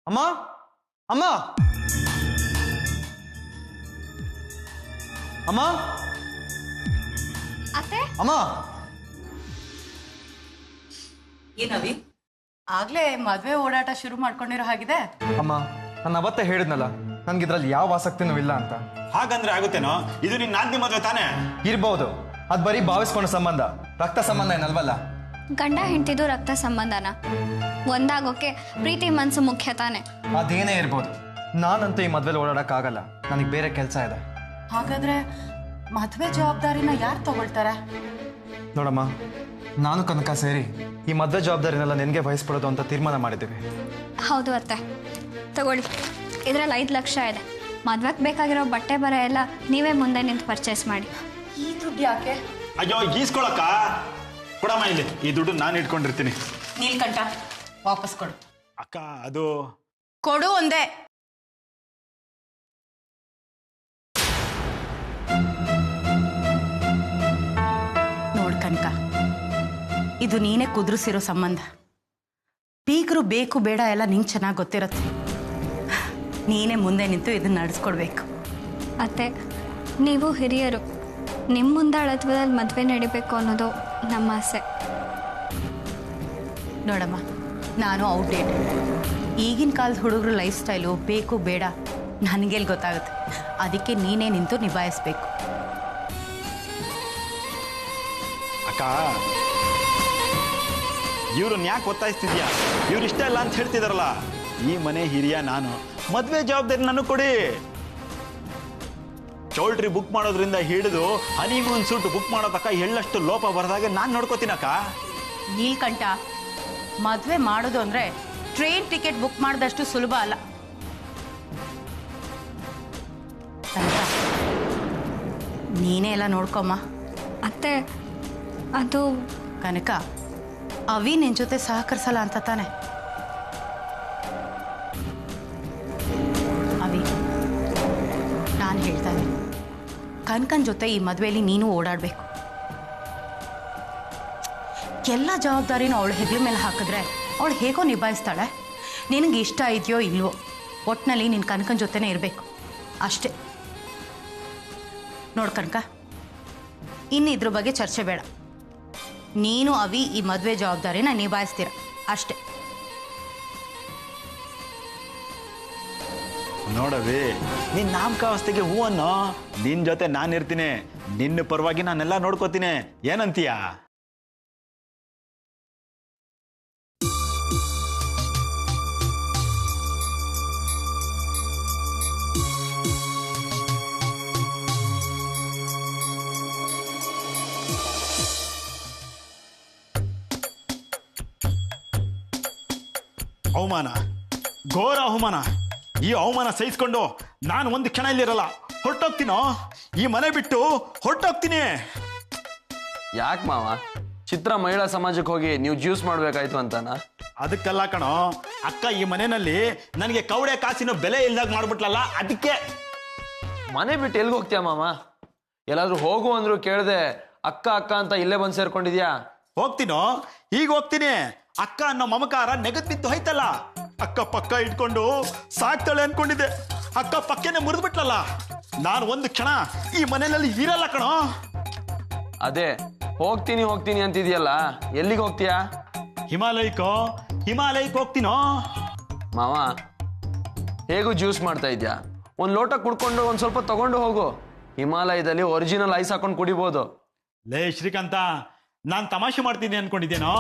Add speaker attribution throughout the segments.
Speaker 1: ಅಮ್ಮ ಅಮ್ಮ ಅಮ್ಮ
Speaker 2: ಅತ್ತೆ
Speaker 1: ಅಮ್ಮ
Speaker 3: ಏನವಿ ಆಗ್ಲೇ ಮದ್ವೆ ಓಡಾಟ ಶುರು ಮಾಡ್ಕೊಂಡಿರೋ ಹಾಗಿದೆ.
Speaker 1: ಅಮ್ಮ ನಾನು ಅವತ್ತೇ ಹೇಳಿದ್ನಲ್ಲ ನನ್ಗಿದ್ರಲ್ಲಿ ಯಾವ ಆಸಕ್ತಿನೂ ಇಲ್ಲ ಅಂತ.
Speaker 4: ಹಾಗಂದ್ರೆ ಆಗುತ್ತೇನೋ? ಇದು ನಿನ್ನ ನಾದ್ನಿ ಮದ್ವೆ ತಾನೇ?
Speaker 1: ಇರ್ಬಹುದು, ಅದ್ ಬರೀ ಭಾವಿಸ್ಕೊಂಡ ಸಂಬಂಧ, ರಕ್ತ ಸಂಬಂಧ ಏನಲ್ವಲ್ಲ.
Speaker 2: ಗಂಡ ಹೆಂಡತಿದು ರಕ್ತ ಸಂಬಂಧನ ಒಂದಾಗೋಕೆ ಪ್ರೀತಿ ಮನ್ಸು ಮುಖ್ಯ ತಾನೆ.
Speaker 1: ಅದೇನೇ ಇರ್ಬೋದು, ನಾನಂತೂ ಈ ಮದ್ವೆಲಿ ಓಡಾಡಕ್ಕಾಗಲ್ಲ, ನನಗೆ ಬೇರೆ ಕೆಲಸ ಇದೆ.
Speaker 3: ಹಾಗಾದ್ರೆ ಮದ್ವೆ ಜವಾಬ್ದಾರಿನ ಯಾರು ತಗೊಳ್ತಾರೆ?
Speaker 1: ನೋಡಮ್ಮ, ನಾನು ಕನಕ ಸೇರಿ ಈ ಮದ್ವೆ ಜವಾಬ್ದಾರಿನೆಲ್ಲ ನಿನಗೆ ವಹಿಸ್ಬಿಡೋದು ಅಂತ ತೀರ್ಮಾನ ಮಾಡಿದ್ದೀವಿ.
Speaker 2: ಹೌದು ಅತ್ತೆ, ತಗೊಳ್ಳಿ. ಇದರಲ್ಲಿ 5 ಲಕ್ಷ ಇದೆ. ಮದ್ವೆಗೆ ಬೇಕಾಗಿರೋ ಬಟ್ಟೆ ಬರೆ ಎಲ್ಲ ನೀವೇ ಮುಂದೆ ನಿಂತು ಪರ್ಚೇಸ್ ಮಾಡಿ.
Speaker 3: ಈ ದುಡ್ಡು ಯಾಕೆ?
Speaker 4: ಅಯ್ಯೋ ಗೀಸ್ಕೊಳಕ್ಕ, ಕೊಡಮ್ಮ ಇಲ್ಲಿ, ಈ ದುಡ್ಡು ನಾನು ಇಟ್ಕೊಂಡಿರ್ತೀನಿ.
Speaker 3: ನೀಲ್ಕಂಠ, ವಾಪಸ್ ಕೊಡು.
Speaker 4: ಅಕ್ಕ ಅದು
Speaker 3: ಕೊಡು ಒಂದೇ. ನೋಡ್ ಕನಕ, ಇದು ನೀನೇ ಕುದುರಿಸಿರೋ ಸಂಬಂಧ. ಬೀಗರು ಬೇಕು ಬೇಡ ಎಲ್ಲ ನಿಂಗೆ ಚೆನ್ನಾಗಿ ಗೊತ್ತಿರತ್ತೆ. ನೀನೇ ಮುಂದೆ ನಿಂತು ಇದನ್ನ ನಡೆಸ್ಕೊಡ್ಬೇಕು.
Speaker 2: ಅತ್ತೆ, ನೀವು ಹಿರಿಯರು, ನಿಮ್ಮ ಮುಂದಾಳತ್ವದಲ್ಲಿ ಮದುವೆ ನಡಿಬೇಕು ಅನ್ನೋದು ನಮ್ಮ ಆಸೆ.
Speaker 3: ನೋಡಮ್ಮ, ನಾನು ಔಟ್ಡೇಟ್. ಈಗಿನ ಕಾಲದ ಹುಡುಗರು ಲೈಫ್ ಸ್ಟೈಲು ಬೇಕು ಬೇಡ ನನಗೆಲ್ಲಿ ಗೊತ್ತಾಗುತ್ತೆ. ಅದಕ್ಕೆ ನೀನೇ ನಿಂತು ನಿಭಾಯಿಸ್ಬೇಕು.
Speaker 4: ಅಕ್ಕ, ಇವ್ರನ್ನ ಯಾಕೆ ಒತ್ತಾಯಿಸ್ತಿದ್ಯಾ? ಇವ್ರು ಇಷ್ಟ ಇಲ್ಲ ಅಂತ ಹೇಳ್ತಿದಾರಲ್ಲ. ಈ ಮನೆ ಹಿರಿಯ ನಾನು, ಮದ್ವೆ ಜವಾಬ್ದಾರಿ ನನಗೆ ಕೊಡಿ. ಚೌಲ್ಟ್ರಿ ಬುಕ್ ಮಾಡೋದ್ರಿಂದ ಹಿಡಿದು ಹನಿಮೂನ್ ಸೂಟ್ ಬುಕ್ ಮಾಡೋ ತಕ್ಕ ಎಳ್ಳಷ್ಟು ಲೋಪ ಬರದಾಗೆ ನಾನು ನೋಡ್ಕೋತೀನಕ್ಕ.
Speaker 3: ನೀಲ್ಕಂಠ, ಮದುವೆ ಮಾಡೋದು ಅಂದ್ರೆ ಟ್ರೈನ್ ಟಿಕೆಟ್ ಬುಕ್ ಮಾಡಿದಷ್ಟು ಸುಲಭ ಅಲ್ಲ. ಕನಕ, ನೀನೇ ಎಲ್ಲ ನೋಡ್ಕೊಮ್ಮ.
Speaker 2: ಅತ್ತೆ, ಅದು
Speaker 3: ಕನಕ, ಅವಿ ನಿನ್ ಜೊತೆ ಸಹಕರಿಸಲ್ಲ ಅಂತ ತಾನೆ? ಅವಿ, ನಾನು ಹೇಳ್ತಾ ಇದ್ದೀನಿ, ಕನಕನ್ ಜೊತೆ ಈ ಮದುವೆಯಲ್ಲಿ ನೀನು ಓಡಾಡಬೇಕು. ಎಲ್ಲ ಜವಾಬ್ದಾರಿನೂ ಅವಳು ಹೆಗಲ ಮೇಲೆ ಹಾಕಿದ್ರೆ ಅವಳು ಹೇಗೋ ನಿಭಾಯಿಸ್ತಾಳೆ. ನಿನಗೆ ಇಷ್ಟ ಇದೆಯೋ ಇಲ್ವೋ, ಒಟ್ಟಿನಲ್ಲಿ ನಿನ್ನ ಕನಕನ ಜೊತೆನೇ ಇರಬೇಕು ಅಷ್ಟೇ. ನೋಡು ಕನಕ, ಇನ್ನು ಇದ್ರ ಬಗ್ಗೆ ಚರ್ಚೆ ಬೇಡ. ನೀನು ಅವಿ ಈ ಮದುವೆ ಜವಾಬ್ದಾರಿನ ನಿಭಾಯಿಸ್ತೀರ ಅಷ್ಟೇ.
Speaker 4: ನೋಡವಿ, ನಿನ್ ನಾಮಕಾವಸ್ಥೆಗೆ ಹೂ ಅನ್ನೋ. ನಿನ್ ಜೊತೆ ನಾನಿರ್ತೀನಿ, ನಿನ್ನ ಪರವಾಗಿ ನಾನೆಲ್ಲ ನೋಡ್ಕೋತೀನಿ. ಏನಂತೀಯ? ಅವಮಾನ, ಘೋರ ಅವಮಾನ. ಈ ಅವಮಾನ ಸಹಿಸ್ಕೊಂಡು ನಾನು ಒಂದು ಕ್ಷಣ ಇಲ್ಲಿರಲ್ಲ, ಹೊರಟೋಗ್ತೀನೋ. ಈ ಮನೆ ಬಿಟ್ಟು ಹೊರಟೋಗ್ತೀನಿ.
Speaker 5: ಯಾಕೆ ಮಾವ, ಚಿತ್ರ ಮಹಿಳಾ ಸಮಾಜಕ್ಕೆ ಹೋಗಿ ನೀವು ಜ್ಯೂಸ್ ಮಾಡ್ಬೇಕಾಯ್ತು ಅಂತಾನ?
Speaker 4: ಅದಕ್ಕೆಲ್ಲ ಕಣೋ ಅಕ್ಕ, ಈ ಮನೆಯಲ್ಲಿ ನನಗೆ ಕವಡೆ ಕಾಸಿನ ಬೆಲೆ ಇಲ್ದಾಗ ಮಾಡ್ಬಿಟ್ಲಲ್ಲ, ಅದಕ್ಕೆ.
Speaker 5: ಮನೆ ಬಿಟ್ಟು ಎಲ್ಗೆ ಹೋಗ್ತೀಯ ಮಾವ? ಎಲ್ಲಾದ್ರೂ ಹೋಗು ಅಂದ್ರು ಕೇಳ್ದೆ ಅಕ್ಕ ಅಕ್ಕ ಅಂತ ಇಲ್ಲೇ ಬಂದು ಸೇರ್ಕೊಂಡಿದ್ಯಾ?
Speaker 4: ಹೋಗ್ತೀನೋ, ಈಗ ಹೋಗ್ತೀನಿ. ಅಕ್ಕ ಅನ್ನೋ ಮಮಕಾರ ನೆಗದ್ ಬಿದ್ದು ಹೋಯ್ತಲ್ಲ. ಅಕ್ಕ ಪಕ್ಕ ಇಟ್ಕೊಂಡು ಸಾಕ್ತಾಳೆ ಅನ್ಕೊಂಡಿದ್ದೆ, ಅಕ್ಕ ಪಕ್ಕನೆ ಮುರಿದ್ಬಿಟ್ಲಲ್ಲ. ನಾನು ಒಂದು ಕ್ಷಣ ಈ ಮನೆಯಲ್ಲಿ ಇರಲ್ಲ ಕಣೋ.
Speaker 5: ಅದೇ ಹೋಗ್ತೀನಿ ಹೋಗ್ತೀನಿ ಅಂತಿದ್ಯಲ್ಲ, ಎಲ್ಲಿಗೆ ಹೋಗ್ತೀಯಾ?
Speaker 4: ಹಿಮಾಲಯಕ್ಕೆ ಹೋಗ್ತೀನೋ.
Speaker 5: ಮಾವ, ಹೇಗೂ ಜ್ಯೂಸ್ ಮಾಡ್ತಾ ಇದ್ಯಾ, ಒಂದು ಲೋಟ ಕುಡ್ಕೊಂಡು ಒಂದು ಸ್ವಲ್ಪ ತಗೊಂಡು ಹೋಗು. ಹಿಮಾಲಯದಲ್ಲಿ ಒರಿಜಿನಲ್ ಐಸ್ ಹಾಕೊಂಡು ಕುಡಿಬೋದು.
Speaker 4: ಲೇ ಶ್ರೀಕಾಂತ, ನಾನ್ ತಮಾಷೆ ಮಾಡ್ತೀನಿ ಅನ್ಕೊಂಡಿದ್ದೇನೋ?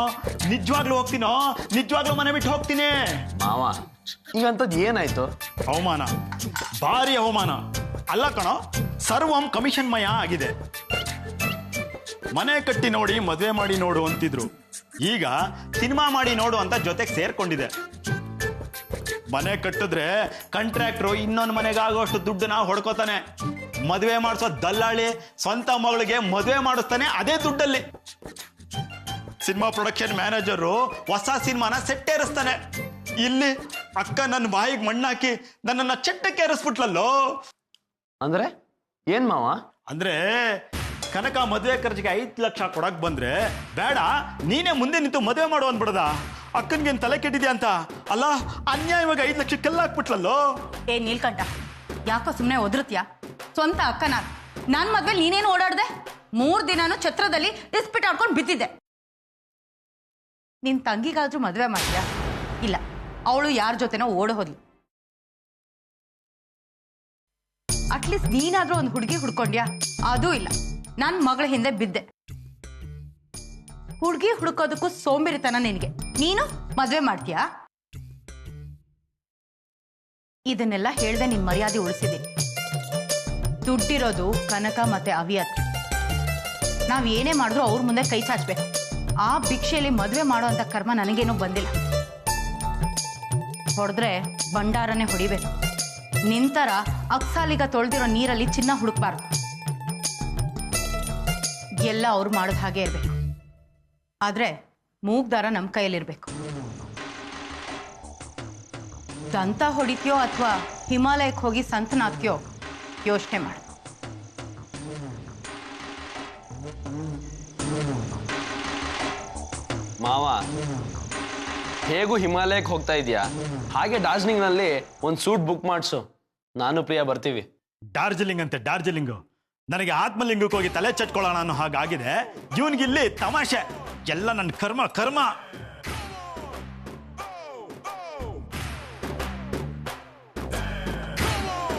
Speaker 4: ನಿಜವಾಗ್ಲೂ ಹೋಗ್ತೀನೋ, ನಿಜವಾಗ್ಲೂ ಮನೆ ಬಿಟ್ಟು ಹೋಗ್ತೀನಿ.
Speaker 5: ಮಾವ, ಈಗಂತದ್ದು ಏನಾಯ್ತು?
Speaker 4: ಅವಮಾನ, ಭಾರಿ ಅವಮಾನ. ಅಲ್ಲ ಕಣೋ, ಸರ್ವಂ ಕಮಿಷನ್ ಮಯ ಆಗಿದೆ. ಮನೆ ಕಟ್ಟಿ ನೋಡಿ ಮದುವೆ ಮಾಡಿ ನೋಡು ಅಂತಿದ್ರು, ಈಗ ಸಿನಿಮಾ ಮಾಡಿ ನೋಡು ಅಂತ ಜೊತೆಗೆ ಸೇರ್ಕೊಂಡಿದೆ. ಮನೆ ಕಟ್ಟಿದ್ರೆ ಕಾಂಟ್ರಾಕ್ಟ್ರು ಇನ್ನೊಂದು ಮನೆಗಾಗುವಷ್ಟು ದುಡ್ಡನ್ನ ಹೊಡ್ಕೋತಾನೆ. ಮದುವೆ ಮಾಡಿಸೋ ದಲ್ಲಾಳಿ ಸ್ವಂತ ಮಗಳಿಗೆ ಮದುವೆ ಮಾಡಿಸ್ತಾನೆ ಅದೇ ದುಡ್ಡಲ್ಲಿ. ಸಿನಿಮಾ ಪ್ರೊಡಕ್ಷನ್ ಮ್ಯಾನೇಜರು ಹೊಸ ಸಿನಿಮಾನ ಸೆಟ್ಟೇರಿಸ್ತಾನೆ. ಇಲ್ಲಿ ಅಕ್ಕ ನನ್ನ ಬಾಯಿಗೆ ಮಣ್ಣಾಕಿ ನನ್ನನ್ನ ಚೆಟ್ಟಕ್ಕೆ ಏರಿಸ್ಬಿಟ್ಲಲ್ಲೋ.
Speaker 5: ಅಂದ್ರೆ ಏನ್ ಮಾವ?
Speaker 4: ಅಂದ್ರೆ ಕನಕ ಮದುವೆ ಖರ್ಚಿಗೆ 5 ಲಕ್ಷ ಕೊಡಕ್ ಬಂದ್ರೆ ಬೇಡ ನೀನೇ ಮುಂದೆ ನಿಂತು ಮದುವೆ ಮಾಡು ಅಂದ್ಬಿಡದ. ಅಕ್ಕನ್ಗೇನ್ ತಲೆ ಕೆಟ್ಟಿದ್ಯಾ ಅಂತ ಅಲ್ಲ, ಅನ್ಯಾಯವಾಗಿ 5 ಲಕ್ಷ ಕಲ್ಲಾಕ್ಬಿಟ್ಲಲ್ಲೋ.
Speaker 3: ಏ ನೀಲ್ಕಂಠ, ಯಾಕೋ ಸುಮ್ಮನೆ ಒದರುತ್ಯಾ? ಸ್ವಂತ ಅಕ್ಕ ನನ್ನ ಮದ್ವೆ ನೀನೇನು ಓಡಾಡ್ದೆ? 3 ದಿನಾನು ಛತ್ರದಲ್ಲಿ ಇಸ್ಪಿಟ್ ಆಡ್ಕೊಂಡು ಬಿದ್ದಿದ್ದೆ. ನಿನ್ ತಂಗಿಗಾದ್ರೂ ಮದ್ವೆ ಮಾಡ್ತೀಯಾ? ಇಲ್ಲ, ಅವಳು ಯಾರ ಜೊತೆನೋ ಓಡ ಹೋದ್ಲು. ಅಟ್ಲೀಸ್ಟ್ ನೀನಾದ್ರೂ ಒಂದು ಹುಡುಗಿ ಹುಡ್ಕೊಂಡ್ಯಾ? ಅದೂ ಇಲ್ಲ, ನನ್ನ ಮಗಳ ಹಿಂದೆ ಬಿದ್ದೆ. ಹುಡುಗಿ ಹುಡುಕೋದಕ್ಕೂ ಸೋಂಬೇರಿತನ ನಿನಗೆ. ನೀನು ಮದ್ವೆ ಮಾಡ್ತೀಯಾ? ಇದನ್ನೆಲ್ಲ ಹೇಳ್ದೆ ನಿನ್ ಮರ್ಯಾದೆ ಉಳಿಸಿದೀನಿ. ದುಡ್ಡಿರೋದು ಕನಕ ಮತ್ತೆ ಅವಿ ಹತ್ರ. ನಾವ್ ಏನೇ ಮಾಡಿದ್ರು ಅವ್ರ ಮುಂದೆ ಕೈ ಚಾಚ್ಬೇಕು. ಆ ಭಿಕ್ಷೆಯಲ್ಲಿ ಮದ್ವೆ ಮಾಡೋ ಅಂತ ಕರ್ಮ ನನಗೇನೂ ಬಂದಿಲ್ಲ. ಹೊಡೆದ್ರೆ ಭಂಡಾರನೇ ಹೊಡಿಬೇಕು. ನಿಂತರ ಅಕ್ಸಾಲಿಗ ತೊಳೆದಿರೋ ನೀರಲ್ಲಿ ಚಿನ್ನ ಹುಡುಕ್ಬಾರ್ದು. ಎಲ್ಲ ಅವ್ರು ಮಾಡೋದು ಹಾಗೆ ಇರ್ಬೇಕು. ಆದ್ರೆ ಮೂಗ್ದಾರ ನಮ್ಮ ಕೈಯಲ್ಲಿರ್ಬೇಕು. ದಂತ ಹೊಡಿತೀಯೋ ಅಥವಾ ಹಿಮಾಲಯಕ್ಕೆ ಹೋಗಿ ಸಂತನಾಗ್ತೀಯೋ ಯೋಚನೆ ಮಾಡು.
Speaker 5: ಮಾವ, ಹೇಗೂ ಹಿಮಾಲಯಕ್ಕೆ ಹೋಗ್ತಾ ಇದೆಯಾ, ಹಾಗೆ ಡಾರ್ಜಿಲಿಂಗ್ನಲ್ಲಿ ಒಂದು ಸೂಟ್ ಬುಕ್ ಮಾಡಿಸು. ನಾನು ಪ್ರಿಯಾ ಬರ್ತೀವಿ.
Speaker 4: ಡಾರ್ಜಿಲಿಂಗ್ ಅಂತೆ ಡಾರ್ಜಿಲಿಂಗು. ನನಗೆ ಆತ್ಮಲಿಂಗಕ್ಕೆ ಹೋಗಿ ತಲೆ ಚಟ್ಕೊಳ್ಳೋಣ ಅನ್ನೋ ಹಾಗಾಗಿದೆ. ಇವನ್ಗಿಲ್ಲಿ ತಮಾಷೆ. ಎಲ್ಲ ನನ್ನ ಕರ್ಮ ಕರ್ಮ.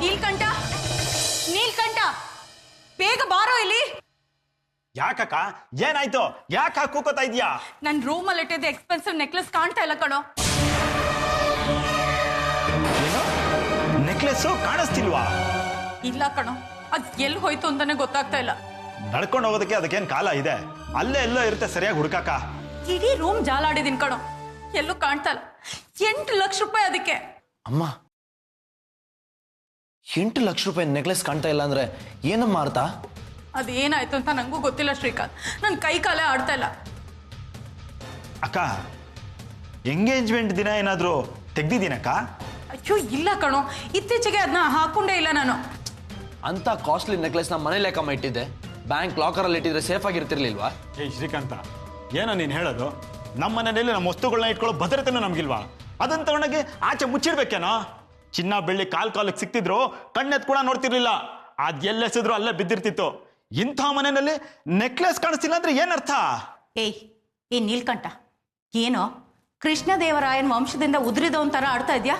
Speaker 3: ನೀಲ್ಕಂಠ, ನೀಲ್ಕಂಠ, ಬೇಗ ಬಾರೋ ಇಲ್ಲಿ.
Speaker 4: ಯಾಕಕ್ಕ, ಏನಾಯ್ತು? ಯಾಕೆ ಕೂಕೋತಾ ಇದೀಯಾ?
Speaker 3: ನನ್ನ ರೂಮಲ್ಲಿ ಇಟ್ಟಿದ್ದ ಎಕ್ಸ್ಪೆನ್ಸಿವ್ ನೆಕ್ಲೆಸ್ ಕಾಣ್ತಾ ಇಲ್ಲ ಕಣೋ.
Speaker 4: ನೆಕ್ಲೆಸ್ ಕಾಣಿಸ್ತಿಲ್ವಾ?
Speaker 3: ಇಲ್ಲ ಕಣೋ, ಅದ್ ಎಲ್ಲಿ ಹೋಯ್ತು ಅಂತಾನೆ ಗೊತ್ತಾಗ್ತಾ ಇಲ್ಲ.
Speaker 4: ನಡ್ಕೊಂಡು ಹೋಗೋದಕ್ಕೆ ಅದಕ್ಕೇನ್ ಕಾಲ ಇದೆ? ಅಲ್ಲೇ ಎಲ್ಲೋ ಇರುತ್ತೆ, ಸರಿಯಾಗಿ ಹುಡುಕಾಕ.
Speaker 3: ಇಡೀ ರೂಮ್ ಜಾಲಾಡಿದೀನಿ ಕಣೋ, ಎಲ್ಲೂ ಕಾಣ್ತಾ ಇಲ್ಲ. 8 ಲಕ್ಷ ರೂಪಾಯಿ ಅದಕ್ಕೆ.
Speaker 5: ಅಮ್ಮ, 8 ಲಕ್ಷ ರೂಪಾಯಿ ನೆಕ್ಲೆಸ್ ಕಾಣ್ತಾ ಇಲ್ಲ ಅಂದ್ರೆ ಏನಮ್ಮ ಅರ್ಥ?
Speaker 3: ಅದೇನಾಯ್ತು ಅಂತ ನಂಗೂ ಗೊತ್ತಿಲ್ಲ ಶ್ರೀಕಾಂತ್. ನನ್ನ ಕೈ ಕಾಲೇ ಆಡ್ತಾ ಇಲ್ಲ.
Speaker 4: ಅಕ್ಕ, ಎಂಗೇಜ್ಮೆಂಟ್ ದಿನ ಏನಾದ್ರು ತೆಗ್ದಿದ್ದೀನಕ್ಕ?
Speaker 3: ಅಯ್ಯೋ ಇಲ್ಲ ಕಣೋ, ಇತ್ತೀಚೆಗೆ ಅದನ್ನ ಹಾಕೊಂಡೇ ಇಲ್ಲ ನಾನು.
Speaker 5: ಅಂತ ಕಾಸ್ಟ್ಲಿ ನೆಕ್ಲೆಸ್ ನ ಮನೇಲಿ ಯಾಕಮ್ಮ ಇಟ್ಟಿದ್ದೆ? ಬ್ಯಾಂಕ್ ಲಾಕರ್ ಅಲ್ಲಿ ಇಟ್ಟಿದ್ರೆ ಸೇಫ್ ಆಗಿರ್ತಿರ್ಲಿಲ್ವಾ?
Speaker 4: ಏಯ್ ಶ್ರೀಕಾಂತ, ಏನೋ ನೀನ್ ಹೇಳೋದು? ನಮ್ಮ ಮನೆಯಲ್ಲಿ ನಮ್ಮ ವಸ್ತುಗಳನ್ನ ಇಟ್ಕೊಳ್ಳೋ ಭದ್ರತೆನೂ ನಮ್ಗಿಲ್ವಾ? ಅದನ್ನ ತಗೊಂಡಾಗೆ ಆಚೆ ಮುಚ್ಚಿಡ್ಬೇಕೇನೋ? ಚಿನ್ನ ಬೆಳ್ಳಿ ಕಾಲಕ್ಕೆ ಸಿಕ್ತಿದ್ರು ಕಣ್ಣೆತ್ ಕೂಡ ನೋಡ್ತಿರ್ಲಿಲ್ಲ. ಅದ್ ಎಲ್ಲೆಸಿದ್ರು ಅಲ್ಲೇ ಬಿದ್ದಿರ್ತಿತ್ತು. ಇಂಥ ಮನೆಯಲ್ಲಿ ನೆಕ್ಲೆಸ್ ಕಾಣಿಸ್ತಿಲ್ಲ ಅಂದ್ರೆ ಏನರ್ಥ?
Speaker 3: ಏ ನೀಲ್ಕಂಠ, ಏನೋ ಕೃಷ್ಣದೇವರಾಯನ್ ವಂಶದಿಂದ ಉದುರಿದವನ್ ತರ ಆಡ್ತಾ ಇದ್ಯಾ?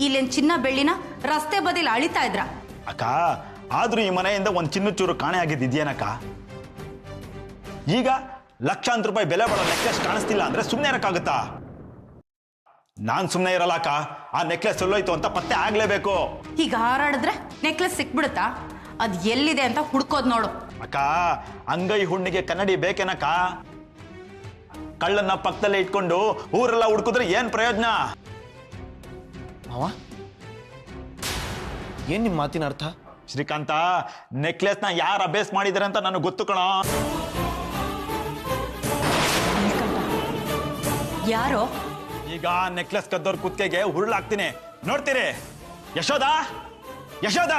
Speaker 3: ಇಲ್ಲೇನ್ ಚಿನ್ನ ಬೆಳ್ಳಿನ ರಸ್ತೆ ಬದಿಲಿ ಅಳಿತಾ ಇದ್ರ?
Speaker 4: ಅಕ್ಕ, ಆದ್ರೂ ಈ ಮನೆಯಿಂದ ಒಂದ್ ಚಿನ್ನ ಚೂರು ಕಾಣೆ ಆಗಿದ್ದಿದ್ಯೇನಕ್ಕ? ಈಗ ಲಕ್ಷಾಂತರ ರೂಪಾಯಿ ಬೆಲೆ ಬಾಳೋ ನೆಕ್ಲೆಸ್ ಕಾಣಿಸ್ತಿಲ್ಲ ಅಂದ್ರೆ ಸುಮ್ಮನೆ ಇರಕ್ಕಾಗುತ್ತಾ? ನಾನ್ ಸುಮ್ಮನೆ ಇರಲ್ಲ ಅಕ್ಕ. ಆ ನೆಕ್ಲೆಸ್ ಎಲ್ಲೋಯ್ತು ಅಂತ ಪತ್ತೆ ಆಗ್ಲೇಬೇಕು.
Speaker 3: ಈಗ ಹಾರಾಡಿದ್ರೆ ನೆಕ್ಲೆಸ್ ಸಿಕ್ಬಿಡುತ್ತಾ? ಅದ್ ಎಲ್ಲಿದೆ ಅಂತ ಹುಡ್ಕೋದ್ ನೋಡು.
Speaker 4: ಅಕ್ಕ, ಅಂಗೈ ಹುಣ್ಣಿಗೆ ಕನ್ನಡಿ ಬೇಕೇನಕ್ಕ? ಕಳ್ಳನ್ನ ಪಕ್ಕದಲ್ಲೇ ಇಟ್ಕೊಂಡು ಊರೆಲ್ಲ ಹುಡ್ಕಿದ್ರೆ ಏನ್ ಪ್ರಯೋಜನ?
Speaker 5: ಮಾವ, ಏನ್ ನಿಮ್ ಮಾತಿನ ಅರ್ಥ?
Speaker 4: ಶ್ರೀಕಾಂತ, ನೆಕ್ಲೆಸ್ ನ ಯಾರು ಅಭ್ಯಾಸ ಮಾಡಿದಾರೆ ಅಂತ ನನಗೆ ಗೊತ್ತು ಕಣ.
Speaker 3: ಯಾರೋ?
Speaker 4: ಈಗ ನೆಕ್ಲೆಸ್ ಕದ್ದೋರ್ ಕುತ್ತಿಗೆಗೆ ಹುರುಳಾಗ್ತೀನಿ, ನೋಡ್ತೀರಿ? ಯಶೋದ, ಯಶೋದ!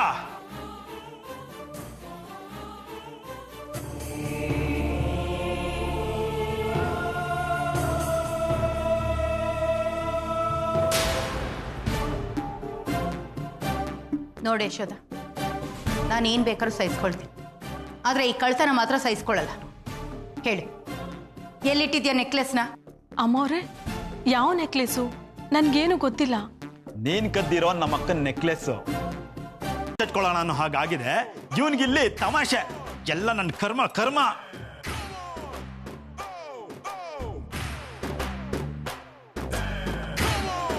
Speaker 3: ನೋಡಿ ಯಶೋದ, ನಾನೇನ್ ಬೇಕಾದ್ರೂ ಸಹಿಸ್ಕೊಳ್ತೀನಿ, ಆದ್ರೆ ಈ ಕಳ್ತನ ಮಾತ್ರ ಸಹಿಸ್ಕೊಳ್ಳಲ್ಲ. ಹೇಳಿ, ಎಲ್ಲಿಟ್ಟಿದ್ಯಾ ನೆಕ್ಲೆಸ್ನ?
Speaker 6: ಅಮ್ಮವ್ರೆ, ಯಾವ ನೆಕ್ಲೆಸು? ನನ್ಗೇನು ಗೊತ್ತಿಲ್ಲ.
Speaker 4: ನೀನ್ ಕದ್ದಿರೋ ನಮ್ಮ ಅಕ್ಕನ ನೆಕ್ಲೆಸ್ ಇಟ್ಕೊಳ್ಳೋಣ ಅನ್ನೋ ಹಾಗಾಗಿದೆ. ಇವನ್ಗಿಲ್ಲಿ ತಮಾಷೆ. ಎಲ್ಲ ನನ್ನ ಕರ್ಮ ಕರ್ಮ.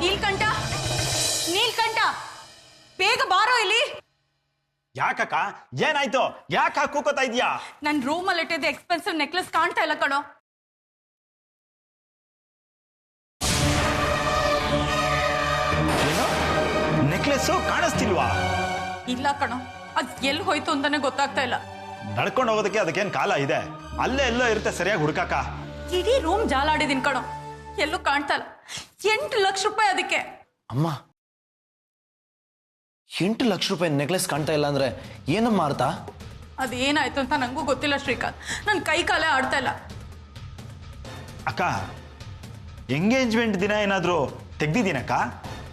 Speaker 3: ನೀಲ್ಕಂಠ, ನೀಲ್ಕಂಠ, ಬೇಗ ಬಾರೋ ಇಲ್ಲಿ.
Speaker 4: ಯಾಕಕ್ಕ, ಏನಾಯ್ತು? ಯಾಕೆ ಕೂಕೋತಾ ಇದೀಯಾ?
Speaker 3: ನನ್ನ ರೂಮಲ್ಲಿ ಇಟ್ಟಿದ್ದ ಎಕ್ಸ್ಪೆನ್ಸಿವ್ ನೆಕ್ಲೆಸ್ ಕಾಣ್ತಾ ಇಲ್ಲ ಕಣೋ.
Speaker 4: ನೆಕ್ಲೆಸ್ ಕಾಣಿಸ್ತಿಲ್ವಾ?
Speaker 3: ಇಲ್ಲ ಕಣೋ, ಅದ್ ಎಲ್ಲಿ ಹೋಯ್ತು ಅಂತಾನೆ ಗೊತ್ತಾಗ್ತಾ ಇಲ್ಲ.
Speaker 4: ನಡ್ಕೊಂಡು ಹೋಗೋದಕ್ಕೆ ಅದಕ್ಕೇನ್ ಕಾಲ ಇದೆ? ಅಲ್ಲೇ ಎಲ್ಲೋ ಇರುತ್ತೆ, ಸರಿಯಾಗಿ ಹುಡುಕಾಕ.
Speaker 3: ಇಡೀ ರೂಮ್ ಜಾಲಾಡಿದೀನಿ ಕಣೋ, ಎಲ್ಲೂ ಕಾಣ್ತಾ ಇಲ್ಲ. 8 ಲಕ್ಷ ರೂಪಾಯಿ ಅದಕ್ಕೆ.
Speaker 5: ಅಮ್ಮ, 8 ಲಕ್ಷ ರೂಪಾಯಿ ನೆಕ್ಲೆಸ್ ಕಾಣ್ತಾ ಇಲ್ಲ ಅಂದ್ರೆ ಏನಮ್ಮ ಅರ್ಥ?
Speaker 3: ಅದೇನಾಯ್ತು ಅಂತ ನನಗೂ ಗೊತ್ತಿಲ್ಲ ಶ್ರೀಕಾಂತ್. ನನ್ನ ಕೈ ಕಾಲೇ ಆಡ್ತಾ ಇಲ್ಲ.
Speaker 4: ಅಕ್ಕ ಎಂಗೇಜ್ಮೆಂಟ್ ದಿನ ಏನಾದರೂ ತೆಗ್ದಿದ್ದೀನಕ್ಕ?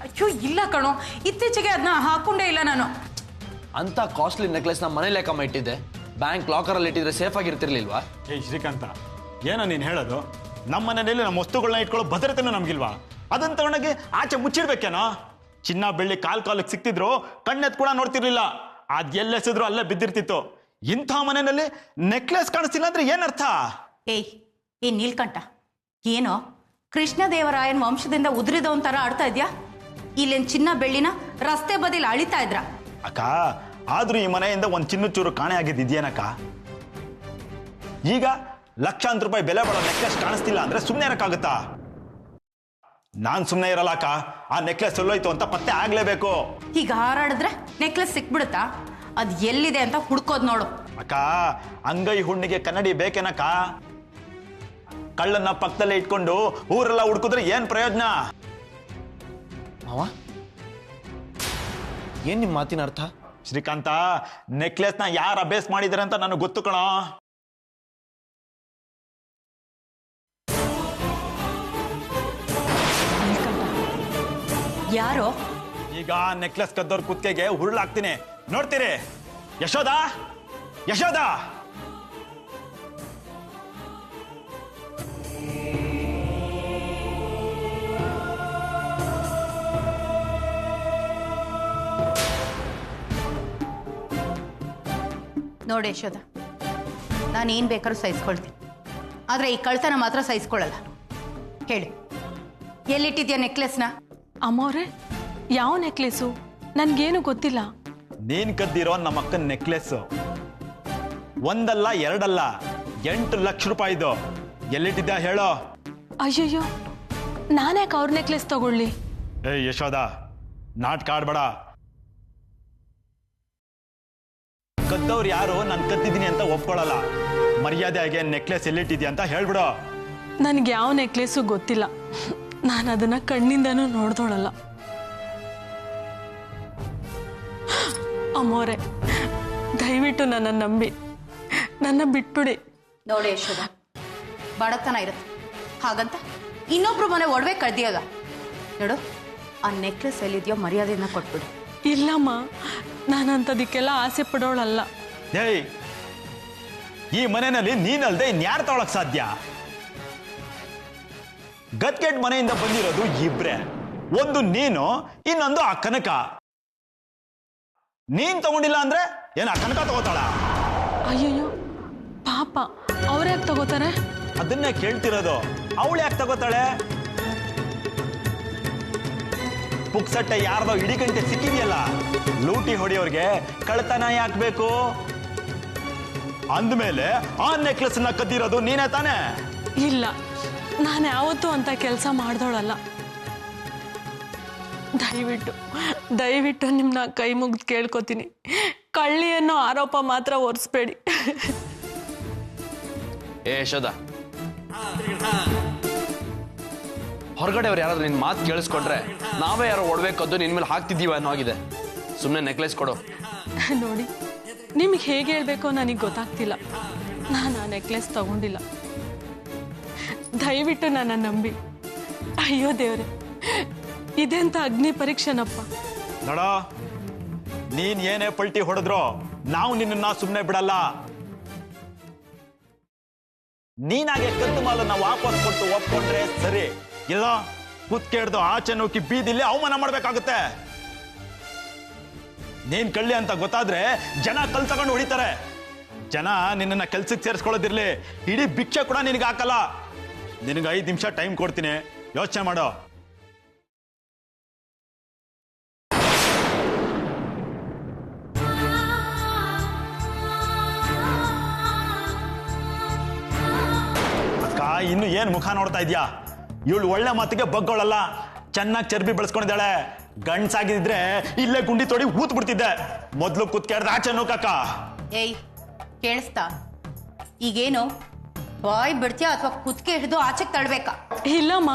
Speaker 3: ಅಯ್ಯೋ ಇಲ್ಲ ಕಣೋ, ಇತ್ತೀಚೆಗೆ ಅದನ್ನ ಹಾಕೊಂಡೇ ಇಲ್ಲ ನಾನು.
Speaker 5: ಅಂತ ಕಾಸ್ಟ್ಲಿ ನೆಕ್ಲೆಸ್ನ ಮನೇಲಿ ಯಾಕಮ್ಮ ಇಟ್ಟಿದ್ದೆ? ಬ್ಯಾಂಕ್ ಲಾಕರಲ್ಲಿ ಇಟ್ಟಿದ್ರೆ ಸೇಫ್ ಆಗಿರ್ತಿರ್ಲಿಲ್ವಾ?
Speaker 4: ಏಯ್ ಶ್ರೀಕಾಂತ, ಏನೋ ನೀನು ಹೇಳೋದು? ನಮ್ಮ ಮನೆಯಲ್ಲಿ ನಮ್ಮ ವಸ್ತುಗಳನ್ನ ಇಟ್ಕೊಳ್ಳೋ ಭದ್ರತೆನೂ ನಮಗಿಲ್ವಾ? ಅದನ್ನ ತಗೊಂಡಾಗೆ ಆಚೆ ಮುಚ್ಚಿಡ್ಬೇಕೇನೋ? ಚಿನ್ನ ಬೆಳ್ಳಿ ಕಾಲಕ್ಕೆ ಸಿಕ್ತಿದ್ರು ಕಣ್ಣೆತ್ ಕೂಡ ನೋಡ್ತಿರ್ಲಿಲ್ಲ. ಅದ್ ಎಲ್ಲೆಸಿದ್ರು ಅಲ್ಲೇ ಬಿದ್ದಿರ್ತಿತ್ತು. ಇಂಥ ಮನೆಯಲ್ಲಿ ನೆಕ್ಲೆಸ್ ಕಾಣಿಸ್ತಿಲ್ಲ ಅಂದ್ರೆ ಏನರ್ಥ?
Speaker 3: ಏ ನೀಲ್ಕಂಠ, ಏನೋ ಕೃಷ್ಣದೇವರಾಯನ್ ವಂಶದಿಂದ ಉದುರಿದವನ್ ತರ ಆಡ್ತಾ ಇದ್ಯಾ? ಇಲ್ಲೇನ್ ಚಿನ್ನ ಬೆಳ್ಳಿನ ರಸ್ತೆ ಬದಿಲಿ ಅಳಿತಾ ಇದ್ರ?
Speaker 4: ಅಕ್ಕ, ಆದ್ರೂ ಈ ಮನೆಯಿಂದ ಒಂದು ಚಿನ್ನ ಚೂರು ಕಾಣೆ ಆಗಿದ್ದೇನಕ್ಕ? ಈಗ ಲಕ್ಷಾಂತರ ರೂಪಾಯಿ ಬೆಲೆ ಬಾಳೋ ನೆಕ್ಲೆಸ್ ಕಾಣಿಸ್ತಿಲ್ಲ ಅಂದ್ರೆ ಸುಮ್ಮನೆ ಇರಕ್ಕಾಗುತ್ತಾ? ನಾನ್ ಸುಮ್ಮನೆ ಇರಲ್ಲ ಅಕ್ಕ. ಆ ನೆಕ್ಲೆಸ್ ಎಲ್ಲೋಯ್ತು ಅಂತ ಪತ್ತೆ ಆಗ್ಲೇಬೇಕು.
Speaker 3: ಈಗ ಹಾರಾಡಿದ್ರೆ ನೆಕ್ಲೆಸ್ ಸಿಕ್ಬಿಡುತ್ತಾ? ಅದ್ ಎಲ್ಲಿದೆ ಅಂತ ಹುಡ್ಕೋದ್ ನೋಡು.
Speaker 4: ಅಕ್ಕ, ಅಂಗೈ ಹುಣ್ಣಿಗೆ ಕನ್ನಡಿ ಬೇಕೇನಕ್ಕ? ಕಳ್ಳನ್ನ ಪಕ್ಕದಲ್ಲೇ ಇಟ್ಕೊಂಡು ಊರೆಲ್ಲ ಹುಡ್ಕಿದ್ರೆ ಏನ್ ಪ್ರಯೋಜನ?
Speaker 5: ಮಾವ, ಏನ್ ನಿಮ್ಮ ಮಾತಿನ ಅರ್ಥ?
Speaker 4: ಶ್ರೀಕಾಂತ, ನೆಕ್ಲೆಸ್ನ ಯಾರು ಅಭ್ಯಾಸ ಮಾಡಿದಾರೆ ಅಂತ ನನಗೆ ಗೊತ್ತು ಕಣೋ.
Speaker 3: ಯಾರೋ
Speaker 4: ಈಗ ನೆಕ್ಲೆಸ್ ಕದ್ದೋರ್ ಕುತ್ತಿಗೆಗೆ ಹುರುಳಾಗ್ತೀನಿ, ನೋಡ್ತೀರಿ? ಯಶೋದಾ, ಯಶೋದಾ!
Speaker 3: ನೋಡಿ ಯಶೋದ, ನಾನು ಏನ್ ಬೇಕಾದ್ರೂ ಸಹಿಸ್ಕೊಳ್ತೀನಿ, ಆದ್ರೆ ಈ ಕಳ್ತನ ಮಾತ್ರ ಸಹಿಸ್ಕೊಳ್ಳಲ್ಲ. ಹೇಳಿ, ಎಲ್ಲಿಟ್ಟಿದ್ಯಾ ನೆಕ್ಲೆಸ್ನ?
Speaker 6: ಅಮ್ಮವ್ರೆ, ಯಾವ ನೆಕ್ಲೆಸು? ನನ್ಗೇನು ಗೊತ್ತಿಲ್ಲ.
Speaker 4: ನೀನ್ ಕದ್ದಿರೋ ನಮ್ಮ ಅಕ್ಕನ ನೆಕ್ಲೆಸ್ ಒಂದಲ್ಲ ಎರಡಲ್ಲ 8 ಲಕ್ಷ ರೂಪಾಯಿದು. ಎಲ್ಲಿಟ್ಟಿದ್ಯಾ ಹೇಳೋ?
Speaker 6: ಅಯ್ಯಯ್ಯೋ, ನಾನ್ಯಾಕೆ ಅವ್ರ ನೆಕ್ಲೆಸ್ ತಗೊಳ್ಳಿ?
Speaker 4: ಏಯ್ ಯಶೋದ, ನಾಟಕ ಆಡ್ಬೇಡ. ಕದ್ದವ್ರು ಯಾರು ನಾನು ಕದ್ದಿದ್ದೀನಿ ಅಂತ ಒಪ್ಕೊಳ್ಳಲ್ಲ. ಮರ್ಯಾದೆಯಾಗಿ ನೆಕ್ಲೆಸ್ ಎಲ್ಲಿಟ್ಟಿದ್ಯಾ ಅಂತ ಹೇಳ್ಬಿಡು.
Speaker 6: ನನ್ಗೆ ಯಾವ ನೆಕ್ಲೆಸ್ಸು ಗೊತ್ತಿಲ್ಲ. ನಾನು ಅದನ್ನ ಕಣ್ಣಿಂದನೂ ನೋಡ್ದೋಳಲ್ಲ. ಅಮ್ಮೋರೆ, ದಯವಿಟ್ಟು ನನ್ನ ನಂಬಿ ನನ್ನ ಬಿಟ್ಬಿಡಿ.
Speaker 3: ನೋಡಿ ಯಶೋದ, ಬಡತನ ಇರುತ್ತೆ, ಹಾಗಂತ ಇನ್ನೊಬ್ರು ಮನೆ ಒಡವೆ ಕಳ್ದಿಯಾಗ ನೋಡು, ಆ ನೆಕ್ಲೆಸ್ ಎಲ್ಲಿದೆಯೋ ಮರ್ಯಾದೆಯನ್ನ ಕೊಟ್ಬಿಡು.
Speaker 6: ಇಲ್ಲಮ್ಮ, ನಾನಂತದಕ್ಕೆಲ್ಲ ಆಸೆ ಪಡೋಳಲ್ಲ.
Speaker 4: ಏಯ್, ಈ ಮನೆಯಲ್ಲಿ ನೀನಲ್ದೆ ಇನ್ಯಾರು ತಗೊಳಕ್ ಸಾಧ್ಯ? ಗದ್ಗೆಟ್ ಮನೆಯಿಂದ ಬಂದಿರೋದು ಇಬ್ರೆ, ಒಂದು ನೀನು, ಇನ್ನೊಂದು ಆ ಕನಕ. ನೀನ್ ತಗೊಂಡಿಲ್ಲ ಅಂದ್ರೆ ಏನ್ ಆ ಕನಕ ತಗೋತಾಳ?
Speaker 6: ಅಯ್ಯಯ್ಯೋ ಪಾಪ, ಅವ್ರ್ಯಾಕೆ ತಗೋತಾರೆ?
Speaker 4: ಅದನ್ನೇ ಕೇಳ್ತಿರೋದು. ಅವಳು ಯಾಕೆ ತಗೋತಾಳೆ? ಪುಕ್ಸಟ್ಟೆ ಯಾರ್ದೋ ಇಡೀ ಗಂಟೆ ಸಿಕ್ಕಿದೆಯಲ್ಲ, ಲೂಟಿ ಹೊಡಿಯೋರ್ಗೆ ಕಳ್ತನ ಯಾಕಬೇಕು? ಅಂದ್ಮೇಲೆ ಆ ನೆಕ್ಲೆಸ್ ನ ಕದ್ದಿರೋದು ನೀನೇ ತಾನೇ?
Speaker 6: ಇಲ್ಲ, ನಾನು ಯಾವತ್ತೂ ಅಂತ ಕೆಲಸ ಮಾಡ್ದೋಳಲ್ಲ. ದಯವಿಟ್ಟು ನಿಮ್ಮನ್ನ ಕೈ ಮುಗ್ದು ಕೇಳ್ಕೊತೀನಿ, ಕಳ್ಳಿ ಅನ್ನೋ ಆರೋಪ ಮಾತ್ರ ಹೊರಿಸ್ಬೇಡಿ.
Speaker 5: ಏ ಯಶೋದ, ಹೊರಗಡೆ ಅವ್ರು ಯಾರಾದ್ರೂ ನಿನ್ ಮಾತು ಕೇಳಿಸ್ಕೊಂಡ್ರೆ ನಾವೇ ಯಾರೋ ಒಡ್ಬೇಕದ್ದು ನಿನ್ ಮೇಲೆ ಹಾಕ್ತಿದ್ದೀವ ಅನ್ನೋ ಆಗಿದೆ. ಸುಮ್ಮನೆ ನೆಕ್ಲೆಸ್ ಕೊಡು.
Speaker 6: ನೋಡಿ, ನಿಮ್ಗೆ ಹೇಗೆ ಹೇಳ್ಬೇಕೋ ನನಗೆ ಗೊತ್ತಾಗ್ತಿಲ್ಲ. ನಾನು ಆ ನೆಕ್ಲೆಸ್ ತಗೊಂಡಿಲ್ಲ. ದಯವಿಟ್ಟು ನನ್ನ ನಂಬಿ. ಅಯ್ಯೋ ದೇವ್ರೆ, ಇದೆಂತ ಅಗ್ನಿ ಪರೀಕ್ಷೆನಪ್ಪ.
Speaker 4: ನೋಡ, ನೀನ್ ಏನೇ ಪಲ್ಟಿ ಹೊಡೆದ್ರು ನಾವು ನಿನ್ನ ಸುಮ್ಮನೆ ಬಿಡಲ್ಲ. ನೀನಾಗೆ ಕದ್ದು ಮಾಲನ್ನ ವಾಪಸ್ ಕೊಟ್ಟು ಒಪ್ಕೊಂಡ್ರೆ ಸರಿ, ಇಲ್ಲ ಕುತ್ಕೆಡ್ದು ಆಚೆ ನೂಕಿ ಬೀದಿಲ್ಲಿ ಅವಮಾನ ಮಾಡ್ಬೇಕಾಗುತ್ತೆ. ನೀನ್ ಕಳ್ಳಿ ಅಂತ ಗೊತ್ತಾದ್ರೆ ಜನ ಕಲ್ ತಗೊಂಡು ಹೊಡಿತಾರೆ. ಜನ ನಿನ್ನ ಕೆಲ್ಸಕ್ಕೆ ಸೇರಿಸ್ಕೊಳ್ಳೋದಿರ್ಲಿ, ಇಡೀ ಭಿಕ್ಷೆ ಕೂಡ ನಿನಗೆ ಹಾಕಲ್ಲ. ನಿನಗೆ 5 ನಿಮಿಷ ಟೈಮ್ ಕೊಡ್ತೀನಿ, ಯೋಚನೆ ಮಾಡೋ. ಅಕ್ಕ, ಇನ್ನು ಏನ್ ಮುಖ ನೋಡ್ತಾ ಇದ್ಯಾ? ಇವಳು ಒಳ್ಳೆ ಮಾತಿಗೆ ಬಗ್ಗೋಳಲ್ಲ, ಚೆನ್ನಾಗಿ ಚರ್ಬಿ ಬೆಳೆಸ್ಕೊಂಡಿದ್ದಾಳೆ. ಗಂಡ್ಸಾಗಿದ್ರೆ ಇಲ್ಲೇ ಗುಂಡಿ ತೋಡಿ ಊತ್ ಬಿಡ್ತಿದ್ದೆ. ಮೊದ್ಲು ಕುತ್ಕೆಡ್ದ ಆಚೆ ನೂಕಕ್ಕ.
Speaker 3: ಏಯ್, ಕೇಳಿಸ್ತಾ? ಈಗೇನು ಬಾಯ್ ಬಿಡ್ತೀಯಾ ಅಥವಾ ಕುತ್ಕೆ ಹಿಡಿದು ಆಚೆಗೆ ತಳ್ಬೇಕಾ?
Speaker 6: ಇಲ್ಲಮ್ಮ,